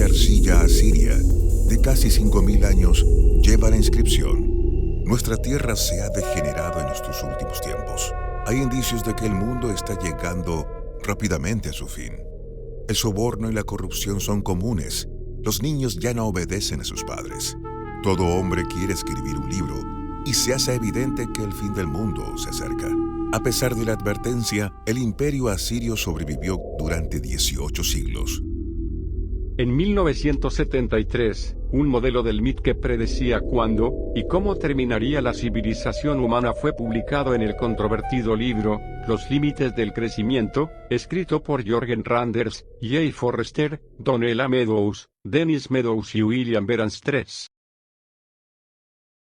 de arcilla asiria, de casi 5.000 años, lleva la inscripción: nuestra tierra se ha degenerado en estos últimos tiempos. Hay indicios de que el mundo está llegando rápidamente a su fin. El soborno y la corrupción son comunes. Los niños ya no obedecen a sus padres. Todo hombre quiere escribir un libro y se hace evidente que el fin del mundo se acerca. A pesar de la advertencia, el imperio asirio sobrevivió durante 18 siglos. En 1973, un modelo del MIT que predecía cuándo y cómo terminaría la civilización humana fue publicado en el controvertido libro Los límites del crecimiento, escrito por Jorgen Randers, Jay Forrester, Donella Meadows, Dennis Meadows y William Berans III.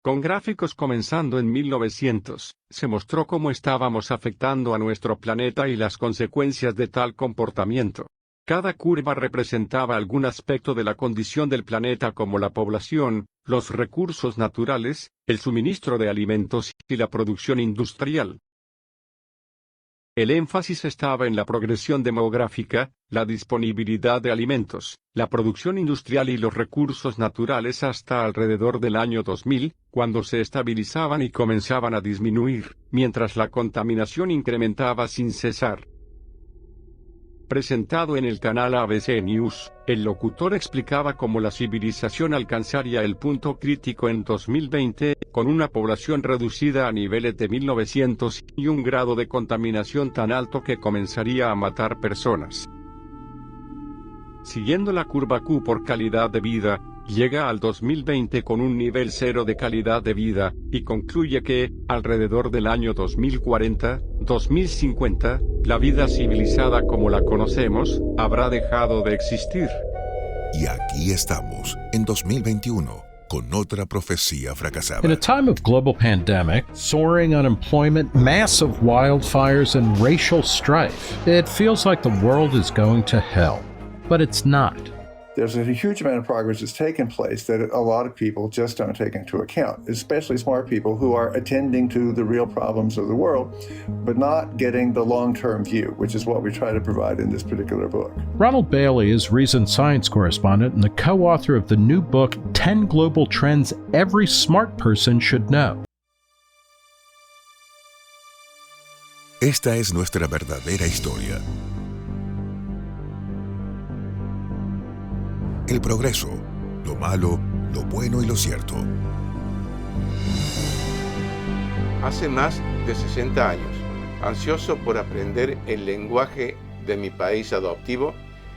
Con gráficos comenzando en 1900, se mostró cómo estábamos afectando a nuestro planeta y las consecuencias de tal comportamiento. Cada curva representaba algún aspecto de la condición del planeta, como la población, los recursos naturales, el suministro de alimentos y la producción industrial. El énfasis estaba en la progresión demográfica, la disponibilidad de alimentos, la producción industrial y los recursos naturales hasta alrededor del año 2000, cuando se estabilizaban y comenzaban a disminuir, mientras la contaminación incrementaba sin cesar. Presentado en el canal ABC News, el locutor explicaba cómo la civilización alcanzaría el punto crítico en 2020, con una población reducida a niveles de 1900 y un grado de contaminación tan alto que comenzaría a matar personas. Siguiendo la curva Q por calidad de vida, llega al 2020 con un nivel 0 de calidad de vida, y concluye que, alrededor del año 2040-2050, la vida civilizada como la conocemos, habrá dejado de existir. Y aquí estamos, en 2021, con otra profecía fracasada. In a time of global pandemic, soaring unemployment, massive wildfires, and racial strife, it feels like the world is going to hell. But it's not. There's a huge amount of progress that's taken place that a lot of people just don't take into account, especially smart people who are attending to the real problems of the world, but not getting the long-term view, which is what we try to provide in this particular book. Ronald Bailey is Reason Science correspondent and the co-author of the new book, 10 Global Trends Every Smart Person Should Know. Esta es nuestra verdadera historia. El progreso, lo malo, lo bueno y lo cierto. Hace más de 60 años, ansioso por aprender el lenguaje de mi país adoptivo,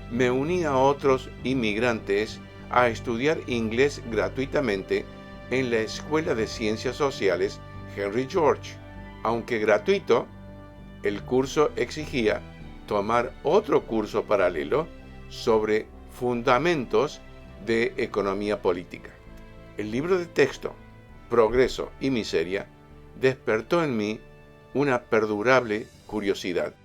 me uní a otros inmigrantes a estudiar inglés gratuitamente en la Escuela de Ciencias Sociales Henry George. Aunque gratuito, el curso exigía tomar otro curso paralelo sobre Fundamentos de Economía Política. El libro de texto, Progreso y Miseria, despertó en mí una perdurable curiosidad.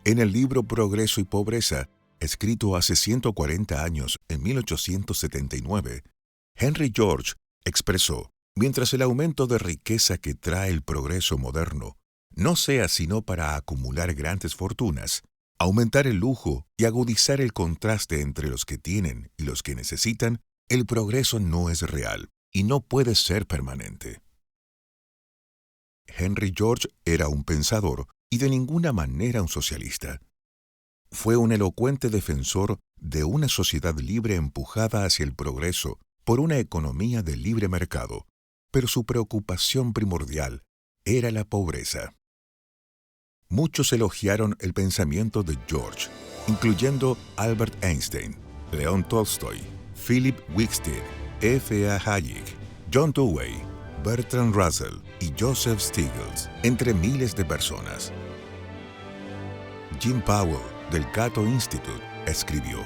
En el libro Progreso y Pobreza, escrito hace 140 años, en 1879, Henry George expresó: mientras el aumento de riqueza que trae el progreso moderno no sea sino para acumular grandes fortunas, aumentar el lujo y agudizar el contraste entre los que tienen y los que necesitan, el progreso no es real y no puede ser permanente. Henry George era un pensador y de ninguna manera un socialista. Fue un elocuente defensor de una sociedad libre empujada hacia el progreso por una economía de libre mercado, pero su preocupación primordial era la pobreza. Muchos elogiaron el pensamiento de George, incluyendo Albert Einstein, León Tolstoy, Philip Wicksteed, F.A. Hayek, John Dewey, Bertrand Russell y Joseph Stiglitz, entre miles de personas. Jim Powell, del Cato Institute, escribió: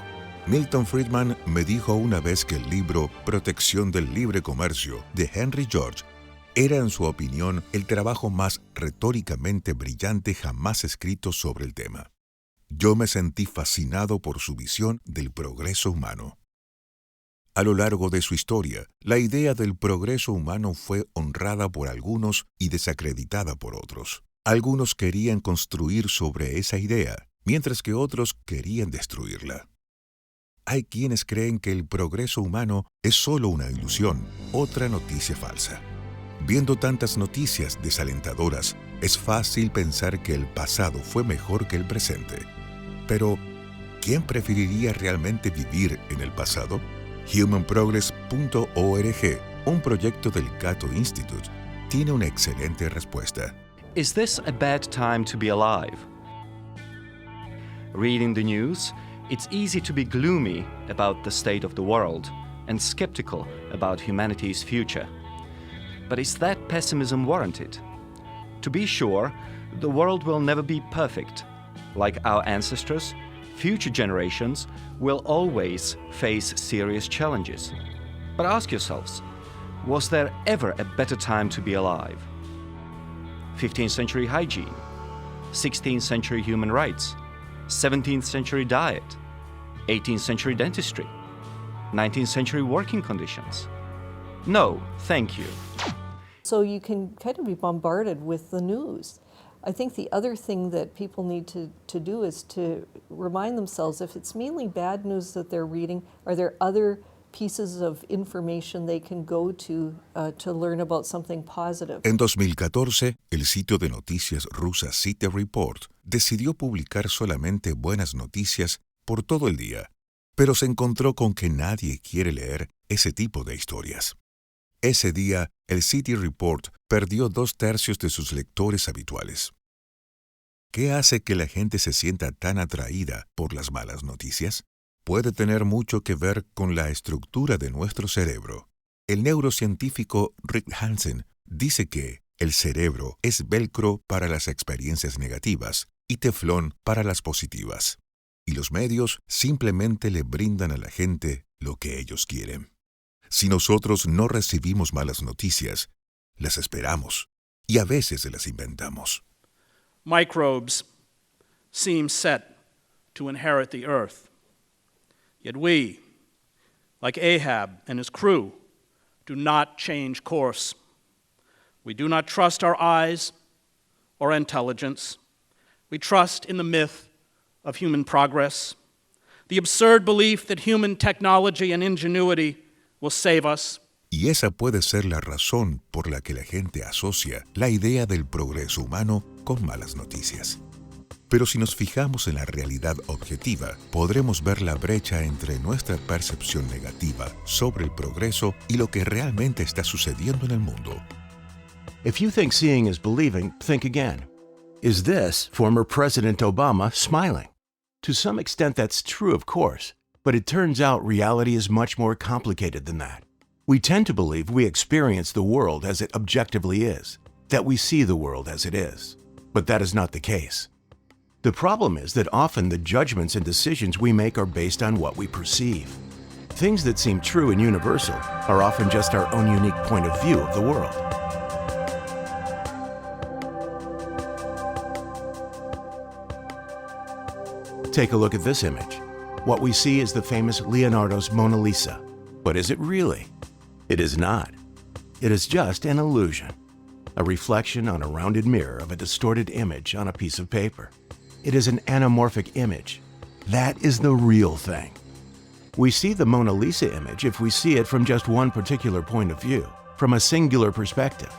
Milton Friedman me dijo una vez que el libro Protección del Libre Comercio de Henry George era, en su opinión, el trabajo más retóricamente brillante jamás escrito sobre el tema. Yo me sentí fascinado por su visión del progreso humano. A lo largo de su historia, la idea del progreso humano fue honrada por algunos y desacreditada por otros. Algunos querían construir sobre esa idea, mientras que otros querían destruirla. hay quienes creen que el progreso humano es solo una ilusión, otra noticia falsa. Viendo tantas noticias desalentadoras, es fácil pensar que el pasado fue mejor que el presente. Pero, ¿quién preferiría realmente vivir en el pasado? Humanprogress.org, un proyecto del Cato Institute, tiene una excelente respuesta. Is this a bad time to be alive? Reading the news, it's easy to be gloomy about the state of the world and skeptical about humanity's future. But is that pessimism warranted? To be sure, the world will never be perfect. Like our ancestors, future generations will always face serious challenges. But ask yourselves, was there ever a better time to be alive? 15th century hygiene, 16th century human rights, 17th century diet, 18th century dentistry, 19th century working conditions. No, thank you. So you can kind of be bombarded with the news. I think the other thing that people need to do is to remind themselves, if it's mainly bad news that they're reading, are there other pieces of information they can go to learn about something positive? En 2014, el sitio de noticias rusa City Report decidió publicar solamente buenas noticias por todo el día, pero se encontró con que nadie quiere leer ese tipo de historias. Ese día, el City Report perdió 2/3 de sus lectores habituales. ¿Qué hace que la gente se sienta tan atraída por las malas noticias? Puede tener mucho que ver con la estructura de nuestro cerebro. El neurocientífico Rick Hansen dice que el cerebro es velcro para las experiencias negativas y teflón para las positivas. Y los medios simplemente le brindan a la gente lo que ellos quieren. Si nosotros no recibimos malas noticias, las esperamos y a veces las inventamos. Microbes seem set to inherit the earth. Yet we, like Ahab and his crew, do not change course. We do not trust our eyes or intelligence. We trust in the myth of human progress, the absurd belief that human technology and ingenuity will save us. Y esa puede ser la razón por la que la gente asocia la idea del progreso humano con malas noticias. Pero si nos fijamos en la realidad objetiva, podremos ver la brecha entre nuestra percepción negativa sobre el progreso y lo que realmente está sucediendo en el mundo. If you think seeing is believing, think again. Is this former President Obama smiling? To some extent that's true, of course, but it turns out reality is much more complicated than that. We tend to believe we experience the world as it objectively is, that we see the world as it is. But that is not the case. The problem is that often the judgments and decisions we make are based on what we perceive. Things that seem true and universal are often just our own unique point of view of the world. Take a look at this image. What we see is the famous Leonardo's Mona Lisa. But is it really? It is not. It is just an illusion, a reflection on a rounded mirror of a distorted image on a piece of paper. It is an anamorphic image. That is the real thing. We see the Mona Lisa image if we see it from just one particular point of view, from a singular perspective.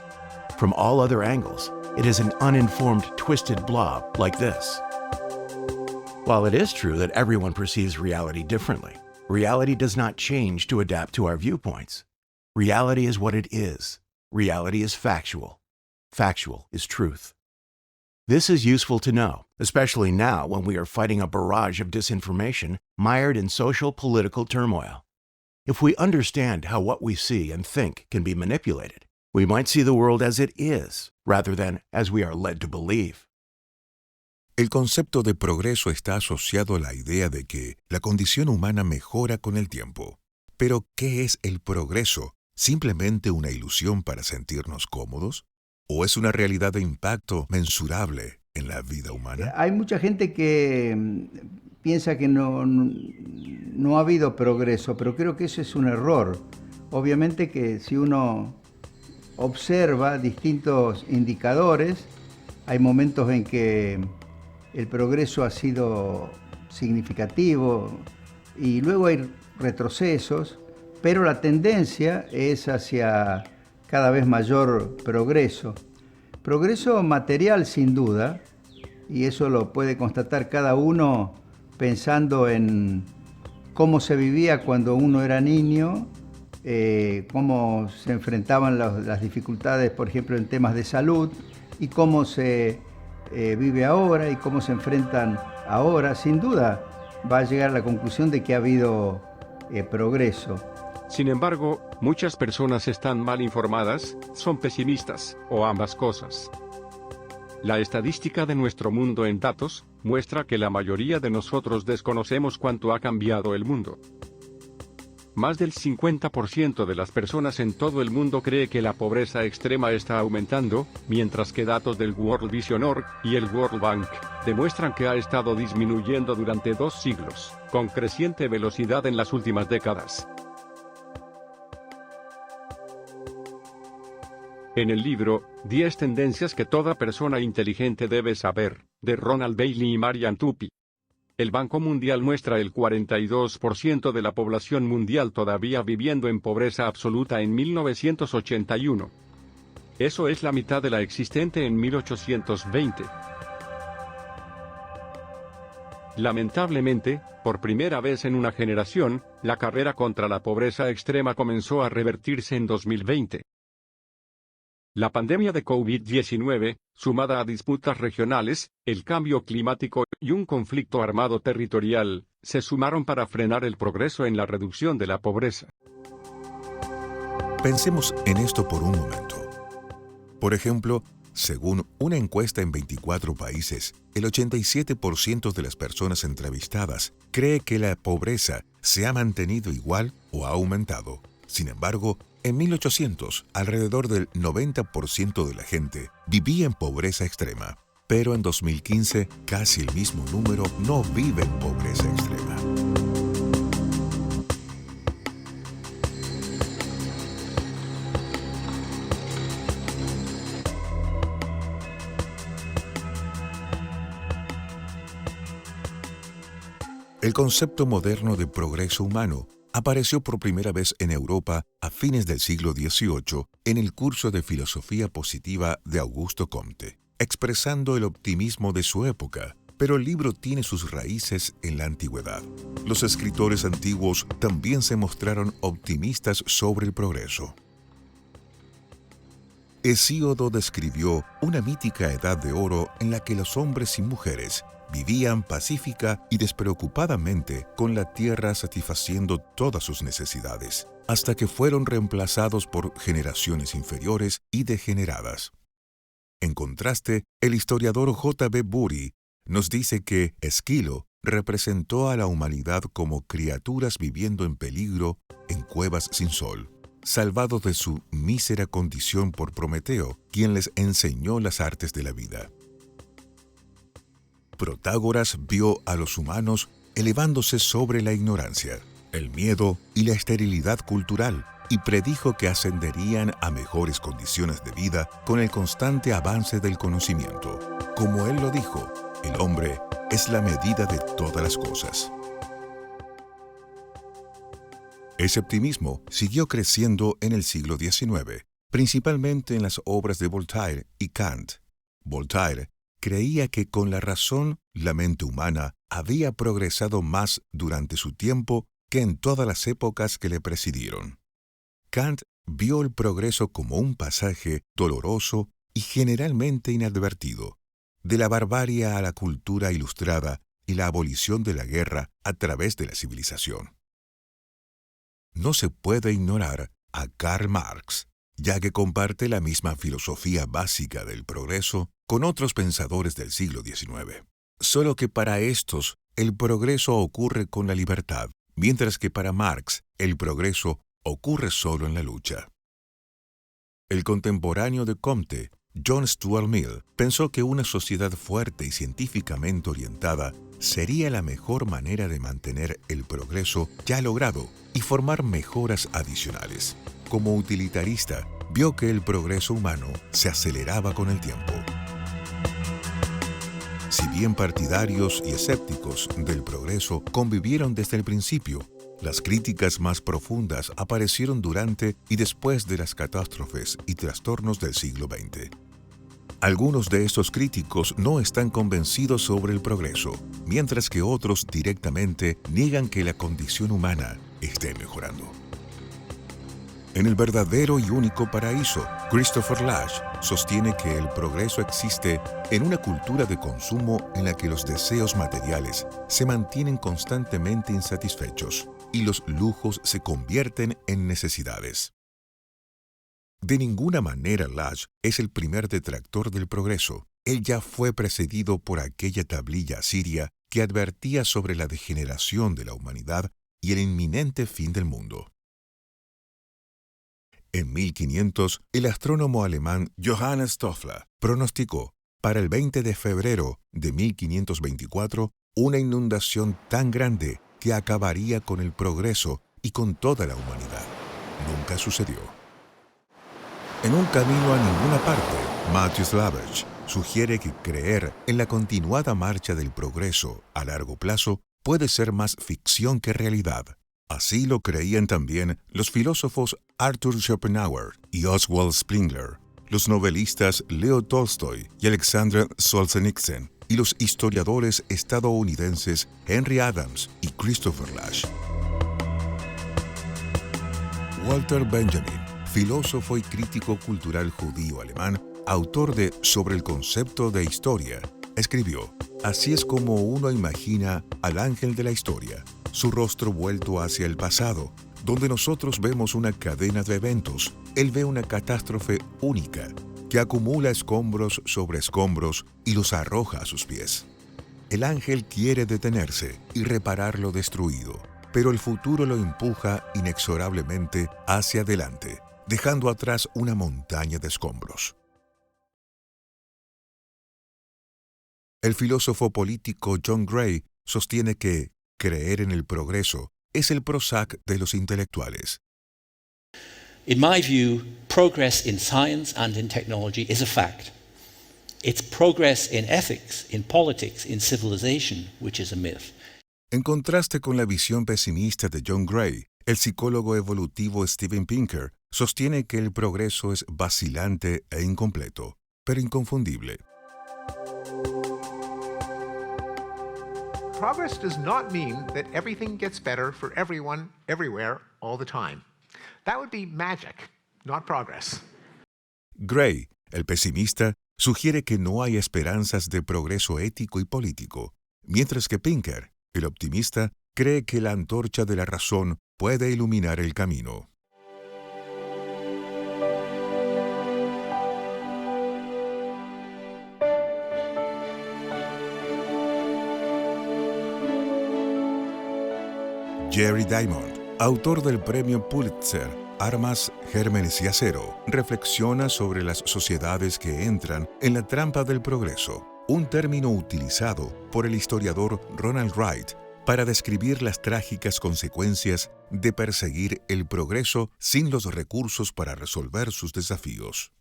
From all other angles, it is an uninformed, twisted blob like this. While it is true that everyone perceives reality differently, reality does not change to adapt to our viewpoints. Reality is what it is. Reality is factual. Factual is truth. This is useful to know, especially now when we are fighting a barrage of disinformation mired in social political turmoil. If we understand how what we see and think can be manipulated, we might see the world as it is, rather than as we are led to believe. El concepto de progreso está asociado a la idea de que la condición humana mejora con el tiempo. Pero, ¿qué es el progreso? ¿Simplemente una ilusión para sentirnos cómodos? ¿O es una realidad de impacto mensurable en la vida humana? Hay mucha gente que piensa que no ha habido progreso, pero creo que eso es un error. Obviamente que si uno observa distintos indicadores, hay momentos en que el progreso ha sido significativo y luego hay retrocesos, pero la tendencia es hacia cada vez mayor progreso. Progreso material sin duda, y eso lo puede constatar cada uno pensando en cómo se vivía cuando uno era niño, cómo se enfrentaban las dificultades, por ejemplo, en temas de salud, y cómo se vive ahora y cómo se enfrentan ahora. Sin duda va a llegar a la conclusión de que ha habido progreso. Sin embargo, muchas personas están mal informadas, son pesimistas, o ambas cosas. La estadística de nuestro mundo en datos muestra que la mayoría de nosotros desconocemos cuánto ha cambiado el mundo. Más del 50% de las personas en todo el mundo cree que la pobreza extrema está aumentando, mientras que datos del World Vision Org y el World Bank demuestran que ha estado disminuyendo durante 2 siglos, con creciente velocidad en las últimas décadas. En el libro, 10 tendencias que toda persona inteligente debe saber, de Ronald Bailey y Marian Tupy, el Banco Mundial muestra el 42% de la población mundial todavía viviendo en pobreza absoluta en 1981. Eso es la mitad de la existente en 1820. Lamentablemente, por primera vez en una generación, la carrera contra la pobreza extrema comenzó a revertirse en 2020. La pandemia de COVID-19, sumada a disputas regionales, el cambio climático y un conflicto armado territorial, se sumaron para frenar el progreso en la reducción de la pobreza. Pensemos en esto por un momento. Por ejemplo, según una encuesta en 24 países, el 87% de las personas entrevistadas cree que la pobreza se ha mantenido igual o ha aumentado. Sin embargo, en 1800, alrededor del 90% de la gente vivía en pobreza extrema, pero en 2015 casi el mismo número no vive en pobreza extrema. El concepto moderno de progreso humano apareció por primera vez en Europa a fines del siglo XVIII en el curso de filosofía positiva de Augusto Comte, expresando el optimismo de su época, pero el libro tiene sus raíces en la antigüedad. Los escritores antiguos también se mostraron optimistas sobre el progreso. Hesíodo describió una mítica edad de oro en la que los hombres y mujeres vivían pacífica y despreocupadamente con la tierra satisfaciendo todas sus necesidades, hasta que fueron reemplazados por generaciones inferiores y degeneradas. En contraste, el historiador J.B. Bury nos dice que Esquilo representó a la humanidad como criaturas viviendo en peligro en cuevas sin sol, salvados de su mísera condición por Prometeo, quien les enseñó las artes de la vida. Protágoras vio a los humanos elevándose sobre la ignorancia, el miedo y la esterilidad cultural, y predijo que ascenderían a mejores condiciones de vida con el constante avance del conocimiento. Como él lo dijo, el hombre es la medida de todas las cosas. Ese optimismo siguió creciendo en el siglo XIX, principalmente en las obras de Voltaire y Kant. Voltaire creía que con la razón la mente humana había progresado más durante su tiempo que en todas las épocas que le precedieron. Kant vio el progreso como un pasaje doloroso y generalmente inadvertido, de la barbarie a la cultura ilustrada y la abolición de la guerra a través de la civilización. No se puede ignorar a Karl Marx, ya que comparte la misma filosofía básica del progreso con otros pensadores del siglo XIX. Solo que para estos, el progreso ocurre con la libertad, mientras que para Marx, el progreso ocurre solo en la lucha. El contemporáneo de Comte, John Stuart Mill, pensó que una sociedad fuerte y científicamente orientada sería la mejor manera de mantener el progreso ya logrado y formar mejoras adicionales. Como utilitarista, vio que el progreso humano se aceleraba con el tiempo. Si bien partidarios y escépticos del progreso convivieron desde el principio, las críticas más profundas aparecieron durante y después de las catástrofes y trastornos del siglo XX. Algunos de estos críticos no están convencidos sobre el progreso, mientras que otros directamente niegan que la condición humana esté mejorando. En El verdadero y único paraíso, Christopher Lasch sostiene que el progreso existe en una cultura de consumo en la que los deseos materiales se mantienen constantemente insatisfechos y los lujos se convierten en necesidades. De ninguna manera Lasch es el primer detractor del progreso. Él ya fue precedido por aquella tablilla asiria que advertía sobre la degeneración de la humanidad y el inminente fin del mundo. En 1500, el astrónomo alemán Johannes Toffler pronosticó para el 20 de febrero de 1524 una inundación tan grande que acabaría con el progreso y con toda la humanidad. Nunca sucedió. En Un camino a ninguna parte, Matthias Laberge sugiere que creer en la continuada marcha del progreso a largo plazo puede ser más ficción que realidad. Así lo creían también los filósofos Arthur Schopenhauer y Oswald Spengler, los novelistas Leo Tolstoy y Alexander Solzhenitsyn, y los historiadores estadounidenses Henry Adams y Christopher Lasch. Walter Benjamin, filósofo y crítico cultural judío alemán, autor de Sobre el concepto de historia, escribió: así es como uno imagina al ángel de la historia, su rostro vuelto hacia el pasado, donde nosotros vemos una cadena de eventos. Él ve una catástrofe única, que acumula escombros sobre escombros y los arroja a sus pies. El ángel quiere detenerse y reparar lo destruido, pero el futuro lo empuja inexorablemente hacia adelante, dejando atrás una montaña de escombros. El filósofo político John Gray sostiene que creer en el progreso es el Prozac de los intelectuales. In my view, progress in science and in technology is a fact. It's progress in ethics, in politics, in civilization, which is a myth. En contraste con la visión pesimista de John Gray, el psicólogo evolutivo Steven Pinker sostiene que el progreso es vacilante e incompleto, pero inconfundible. Progress does not mean that everything gets better for everyone, everywhere, all the time. That would be magic, not progress. Gray, el pesimista, sugiere que no hay esperanzas de progreso ético y político, mientras que Pinker, el optimista, cree que la antorcha de la razón puede iluminar el camino. Jerry Diamond, autor del premio Pulitzer, Armas, Gérmenes y Acero, reflexiona sobre las sociedades que entran en la trampa del progreso, un término utilizado por el historiador Ronald Wright para describir las trágicas consecuencias de perseguir el progreso sin los recursos para resolver sus desafíos.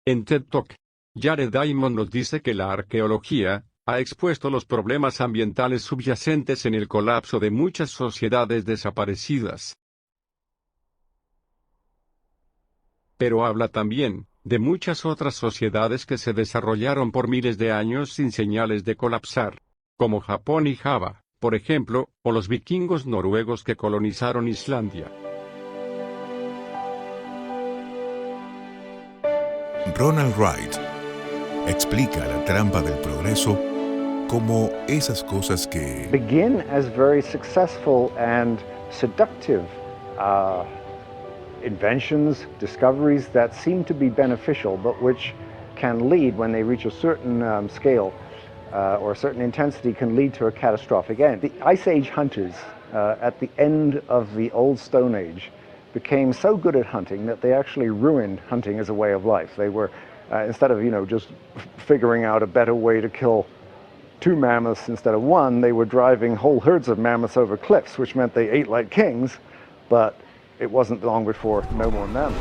En TED Talk, Jared Diamond nos dice que la arqueología ha expuesto los problemas ambientales subyacentes en el colapso de muchas sociedades desaparecidas. Pero habla también de muchas otras sociedades que se desarrollaron por miles de años sin señales de colapsar, como Japón y Java, por ejemplo, o los vikingos noruegos que colonizaron Islandia. Ronald Wright explica la trampa del progreso como esas cosas que begin as very successful and seductive inventions, discoveries that seem to be beneficial, but which can lead, when they reach a certain scale or a certain intensity, can lead to a catastrophic end. The Ice Age hunters at the end of the Old Stone Age became so good at hunting that they actually ruined hunting as a way of life. They were, instead of, just figuring out a better way to kill 2 mammoths instead of 1, they were driving whole herds of mammoths over cliffs, which meant they ate like kings, but it wasn't long before no more mammoths.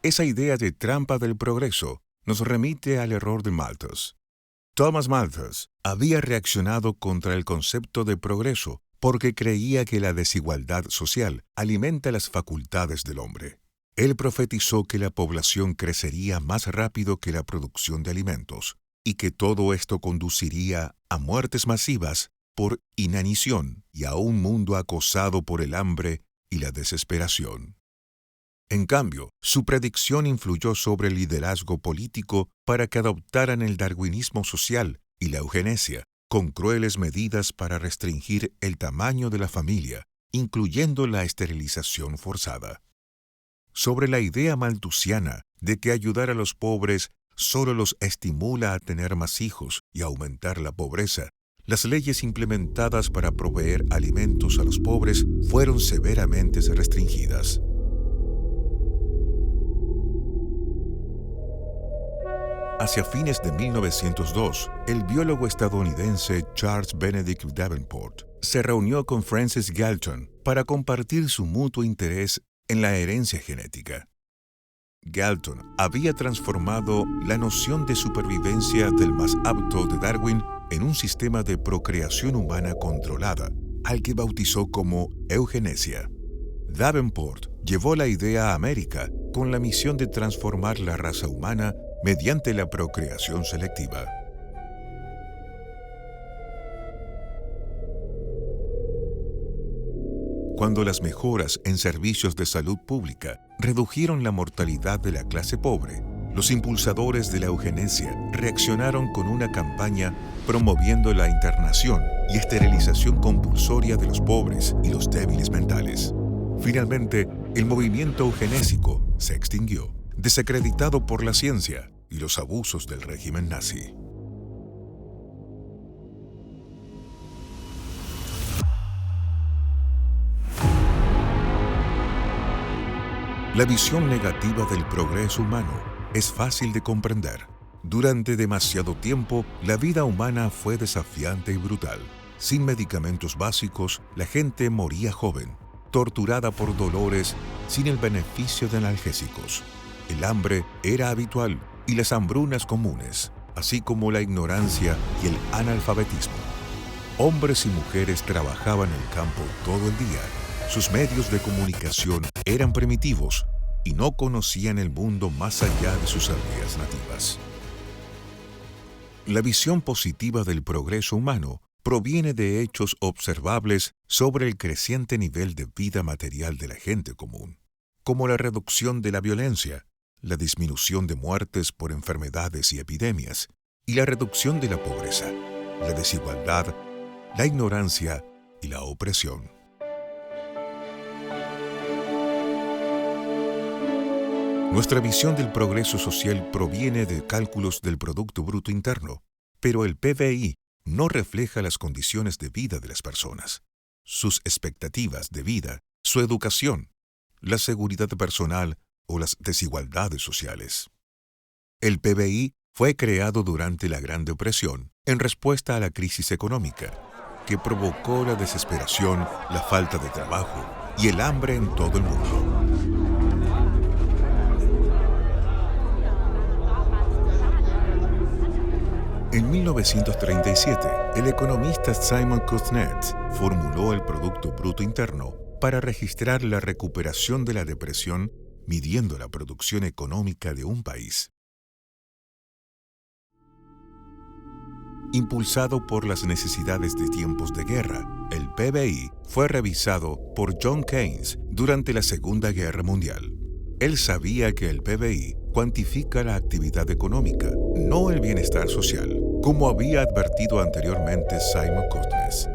Esa idea de trampa del progreso nos remite al error de Malthus. Thomas Malthus había reaccionado contra el concepto de progreso porque creía que la desigualdad social alimenta las facultades del hombre. Él profetizó que la población crecería más rápido que la producción de alimentos y que todo esto conduciría a muertes masivas por inanición y a un mundo acosado por el hambre y la desesperación. En cambio, su predicción influyó sobre el liderazgo político para que adoptaran el darwinismo social y la eugenesia, con crueles medidas para restringir el tamaño de la familia, incluyendo la esterilización forzada. Sobre la idea malthusiana de que ayudar a los pobres solo los estimula a tener más hijos y aumentar la pobreza, las leyes implementadas para proveer alimentos a los pobres fueron severamente restringidas. Hacia fines de 1902, el biólogo estadounidense Charles Benedict Davenport se reunió con Francis Galton para compartir su mutuo interés en la herencia genética. Galton había transformado la noción de supervivencia del más apto de Darwin en un sistema de procreación humana controlada, al que bautizó como eugenesia. Davenport llevó la idea a América con la misión de transformar la raza humana mediante la procreación selectiva. Cuando las mejoras en servicios de salud pública redujeron la mortalidad de la clase pobre, los impulsadores de la eugenesia reaccionaron con una campaña promoviendo la internación y esterilización compulsoria de los pobres y los débiles mentales. Finalmente, el movimiento eugenésico se extinguió, desacreditado por la ciencia y los abusos del régimen nazi. La visión negativa del progreso humano es fácil de comprender. Durante demasiado tiempo, la vida humana fue desafiante y brutal. Sin medicamentos básicos, la gente moría joven, torturada por dolores sin el beneficio de analgésicos. El hambre era habitual y las hambrunas comunes, así como la ignorancia y el analfabetismo. Hombres y mujeres trabajaban en el campo todo el día. Sus medios de comunicación eran primitivos y no conocían el mundo más allá de sus aldeas nativas. La visión positiva del progreso humano proviene de hechos observables sobre el creciente nivel de vida material de la gente común, como la reducción de la violencia, la disminución de muertes por enfermedades y epidemias, y la reducción de la pobreza, la desigualdad, la ignorancia y la opresión. Nuestra visión del progreso social proviene de cálculos del Producto Bruto Interno, pero el PBI no refleja las condiciones de vida de las personas, sus expectativas de vida, su educación, la seguridad personal o las desigualdades sociales. El PBI fue creado durante la Gran Depresión en respuesta a la crisis económica, que provocó la desesperación, la falta de trabajo y el hambre en todo el mundo. En 1937, el economista Simon Kuznets formuló el Producto Bruto Interno para registrar la recuperación de la depresión midiendo la producción económica de un país. Impulsado por las necesidades de tiempos de guerra, el PBI fue revisado por John Keynes durante la Segunda Guerra Mundial. Él sabía que el PBI cuantifica la actividad económica, no el bienestar social, como había advertido anteriormente Simon Kuznets.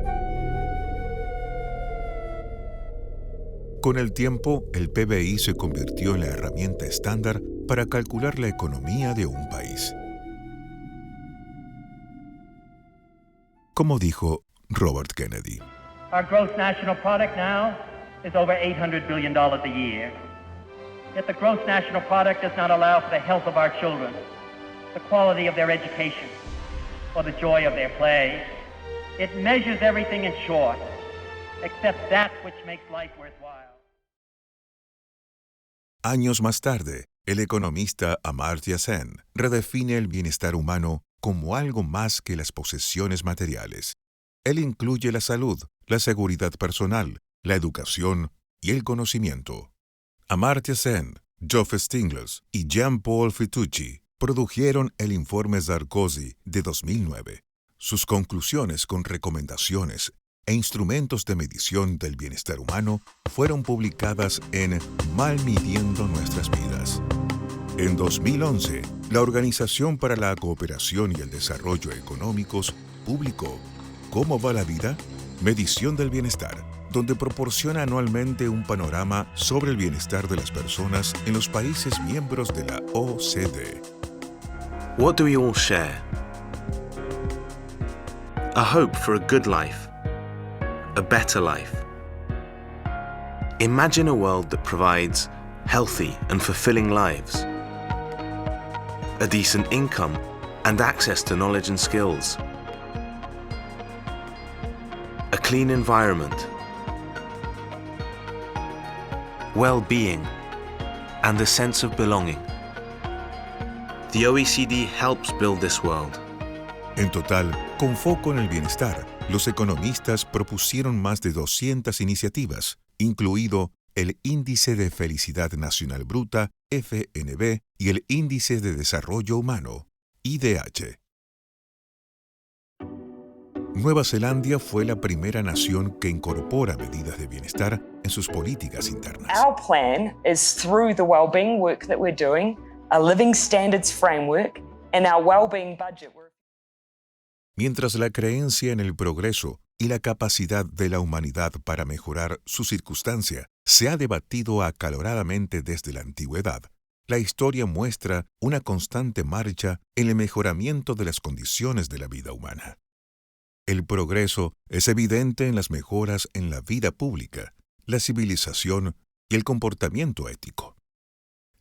Con el tiempo, el PBI se convirtió en la herramienta estándar para calcular la economía de un país. Como dijo Robert Kennedy. Our gross national product now is over $800 billion a year. Yet the gross national product does not allow for the health of our children, the quality of their education, or the joy of their play. It measures everything in short, except that which makes life worthwhile. Años más tarde, El economista Amartya Sen redefine el bienestar humano como algo más que las posesiones materiales. Él incluye la salud, la seguridad personal, la educación y el conocimiento. Amartya Sen, Geoff Stingles y Jean-Paul Fitoussi produjeron el informe Sarkozy de 2009. Sus conclusiones con recomendaciones e instrumentos de medición del bienestar humano fueron publicadas en Mal midiendo nuestras vidas. En 2011, la Organización para la Cooperación y el Desarrollo Económicos publicó ¿Cómo va la vida? Medición del bienestar, donde proporciona anualmente un panorama sobre el bienestar de las personas en los países miembros de la OCDE. What do we all share? A hope for a good life, a better life. Imagine a world that provides healthy and fulfilling lives, a decent income and access to knowledge and skills, a clean environment, well-being, and a sense of belonging. The OECD helps build this world. En total, con foco en el bienestar, los economistas propusieron más de 200 iniciativas, incluido el Índice de Felicidad Nacional Bruta, FNB, y el Índice de Desarrollo Humano, IDH. Nueva Zelanda fue la primera nación que incorpora medidas de bienestar en sus políticas internas. Our plan is through the wellbeing work that we're doing, a living standards framework, and our wellbeing budget. Mientras la creencia en el progreso y la capacidad de la humanidad para mejorar su circunstancia se ha debatido acaloradamente desde la antigüedad, la historia muestra una constante marcha en el mejoramiento de las condiciones de la vida humana. El progreso es evidente en las mejoras en la vida pública, la civilización y el comportamiento ético.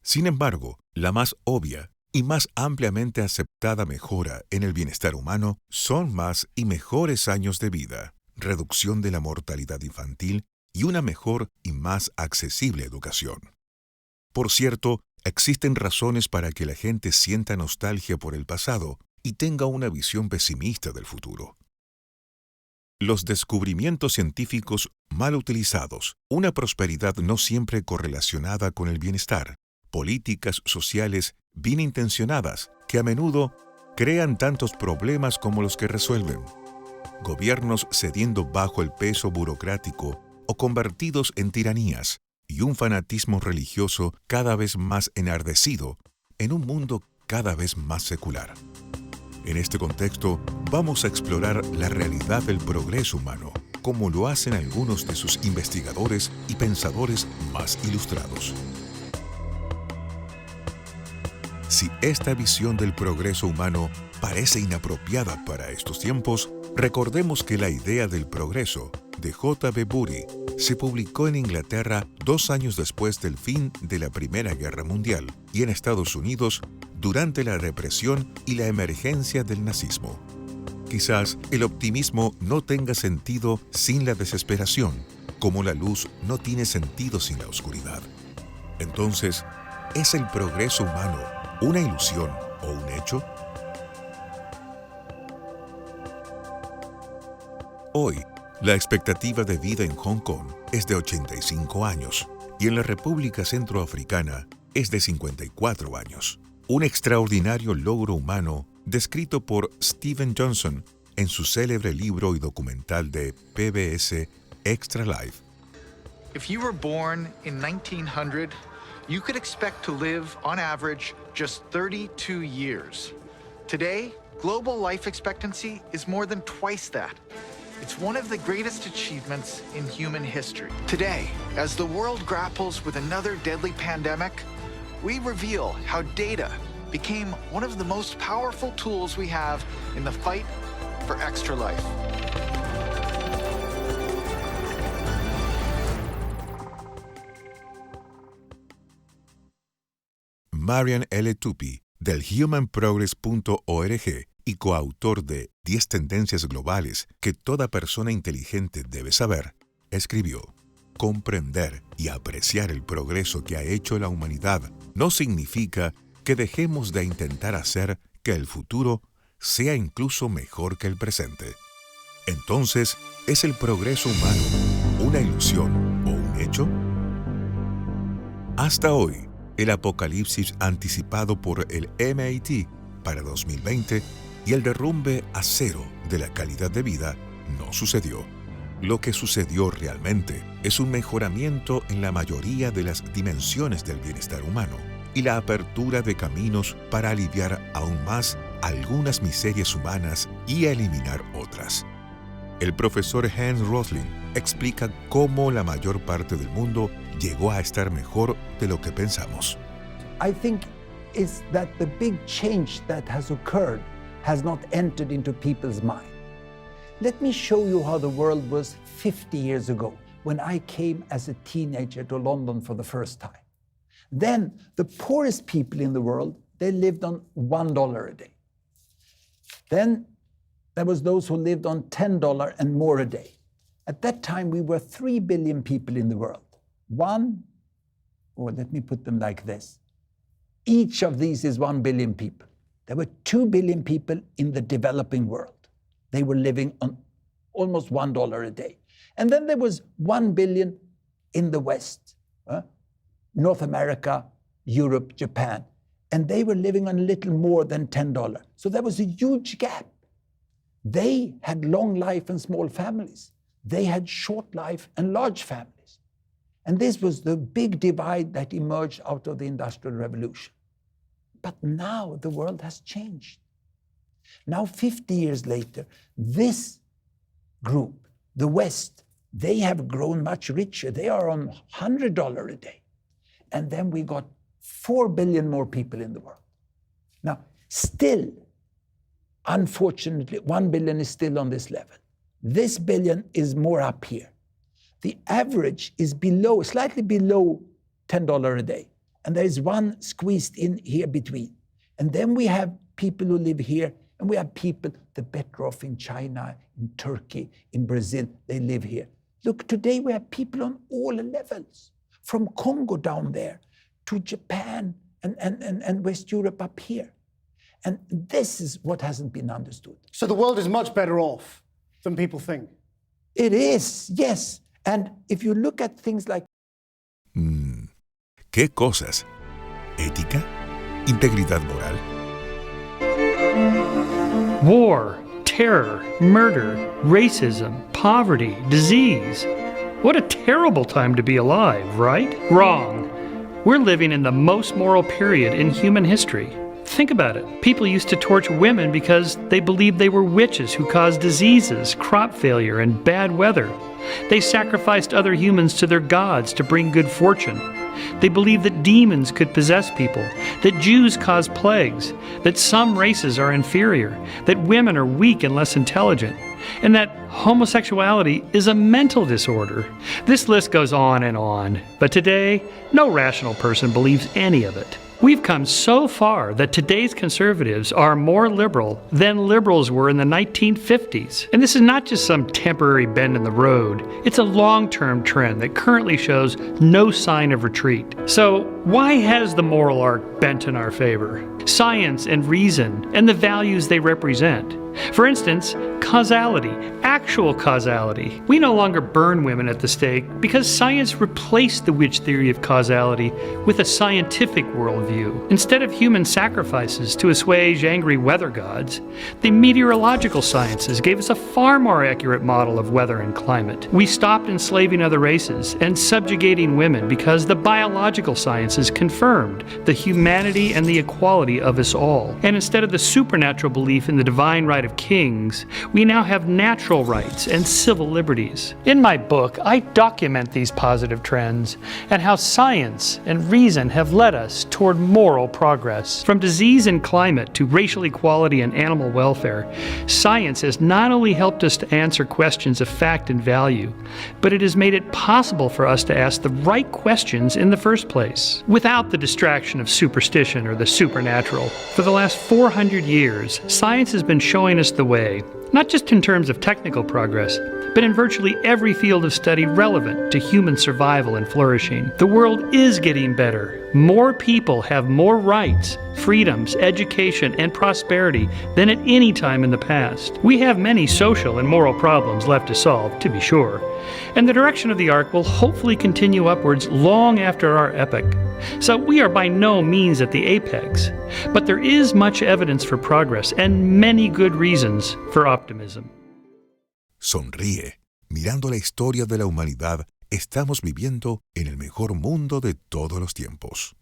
Sin embargo, la más obvia y más ampliamente aceptada mejora en el bienestar humano son más y mejores años de vida, reducción de la mortalidad infantil y una mejor y más accesible educación. Por cierto, existen razones para que la gente sienta nostalgia por el pasado y tenga una visión pesimista del futuro. Los descubrimientos científicos mal utilizados, una prosperidad no siempre correlacionada con el bienestar, políticas sociales bien intencionadas que a menudo crean tantos problemas como los que resuelven, gobiernos cediendo bajo el peso burocrático o convertidos en tiranías, y un fanatismo religioso cada vez más enardecido en un mundo cada vez más secular. En este contexto, vamos a explorar la realidad del progreso humano, como lo hacen algunos de sus investigadores y pensadores más ilustrados. Si esta visión del progreso humano parece inapropiada para estos tiempos, recordemos que la idea del progreso de J.B. Bury se publicó en Inglaterra 2 años después del fin de la Primera Guerra Mundial y en Estados Unidos durante la represión y la emergencia del nazismo. Quizás el optimismo no tenga sentido sin la desesperación, como la luz no tiene sentido sin la oscuridad. Entonces, ¿es el progreso humano una ilusión o un hecho? Hoy, la expectativa de vida en Hong Kong es de 85 años y en la República Centroafricana es de 54 años. Un extraordinario logro humano descrito por Steven Johnson en su célebre libro y documental de PBS Extra Life. If you were born in 1900, you could expect to live, on average, just 32 years. Today, global life expectancy is more than twice that. It's one of the greatest achievements in human history. Today, as the world grapples with another deadly pandemic, we reveal how data became one of the most powerful tools we have in the fight for extra life. Marian L. Tupy, del humanprogress.org y coautor de 10 tendencias globales que toda persona inteligente debe saber, escribió: comprender y apreciar el progreso que ha hecho la humanidad no significa que dejemos de intentar hacer que el futuro sea incluso mejor que el presente. Entonces, ¿es el progreso humano una ilusión o un hecho? Hasta hoy, el apocalipsis anticipado por el MIT para 2020 y el derrumbe a cero de la calidad de vida no sucedió. Lo que sucedió realmente es un mejoramiento en la mayoría de las dimensiones del bienestar humano y la apertura de caminos para aliviar aún más algunas miserias humanas y eliminar otras. El profesor Hans Rosling explica cómo la mayor parte del mundo llegó a estar mejor de lo que pensamos. I think is that the big change that has occurred has not entered into people's mind. Let me show you how the world was 50 years ago when I came as a teenager to London for the first time. Then the poorest people in the world, they lived on $1 a day. Then there was those who lived on $10 and more a day. At that time, we were 3 billion people in the world. Let me put them like this. Each of these is 1 billion people. There were 2 billion people in the developing world. They were living on almost $1 a day. And then there was 1 billion in the West, North America, Europe, Japan. And they were living on a little more than $10. So there was a huge gap. They had long life and small families. They had short life and large families. And this was the big divide that emerged out of the Industrial Revolution. But now the world has changed. Now, 50 years later, this group, the West, they have grown much richer. They are on $100 a day. And then we got 4 billion more people in the world. Now, still, unfortunately, 1 billion is still on this level. This billion is more up here. The average is below, slightly below $10 a day. And there is one squeezed in here between. And then we have people who live here, and we have people, the better off in China, in Turkey, in Brazil, they live here. Look, today we have people on all levels, from Congo down there to Japan and West Europe up here. And this is what hasn't been understood. So the world is much better off than people think. It is, yes. And if you look at things like... ¿Qué cosas? ¿Ética? ¿Integridad moral? War, terror, murder, racism, poverty, disease. What a terrible time to be alive, right? Wrong. We're living in the most moral period in human history. Think about it. People used to torture women because they believed they were witches who caused diseases, crop failure, and bad weather. They sacrificed other humans to their gods to bring good fortune. They believed that demons could possess people, that Jews cause plagues, that some races are inferior, that women are weak and less intelligent, and that homosexuality is a mental disorder. This list goes on, but today, no rational person believes any of it. We've come so far that today's conservatives are more liberal than liberals were in the 1950s. And this is not just some temporary bend in the road. It's a long-term trend that currently shows no sign of retreat. So why has the moral arc bent in our favor? Science and reason and the values they represent. For instance, causality, actual causality. We no longer burn women at the stake because science replaced the witch theory of causality with a scientific worldview. Instead of human sacrifices to assuage angry weather gods, the meteorological sciences gave us a far more accurate model of weather and climate. We stopped enslaving other races and subjugating women because the biological sciences confirmed the humanity and the equality of us all. And instead of the supernatural belief in the divine right of kings, we now have natural rights and civil liberties. In my book, I document these positive trends and how science and reason have led us toward moral progress. From disease and climate to racial equality and animal welfare, science has not only helped us to answer questions of fact and value, but it has made it possible for us to ask the right questions in the first place, without the distraction of superstition or the supernatural. For the last 400 years, science has been showing us the way, not just in terms of technical progress, but in virtually every field of study relevant to human survival and flourishing. The world is getting better. More people have more rights, freedoms, education, and prosperity than at any time in the past. We have many social and moral problems left to solve, to be sure, and the direction of the arc will hopefully continue upwards long after our epoch. So we are by no means at the apex, but there is much evidence for progress and many good reasons for optimism. Sonríe. Mirando la historia de la humanidad, estamos viviendo en el mejor mundo de todos los tiempos.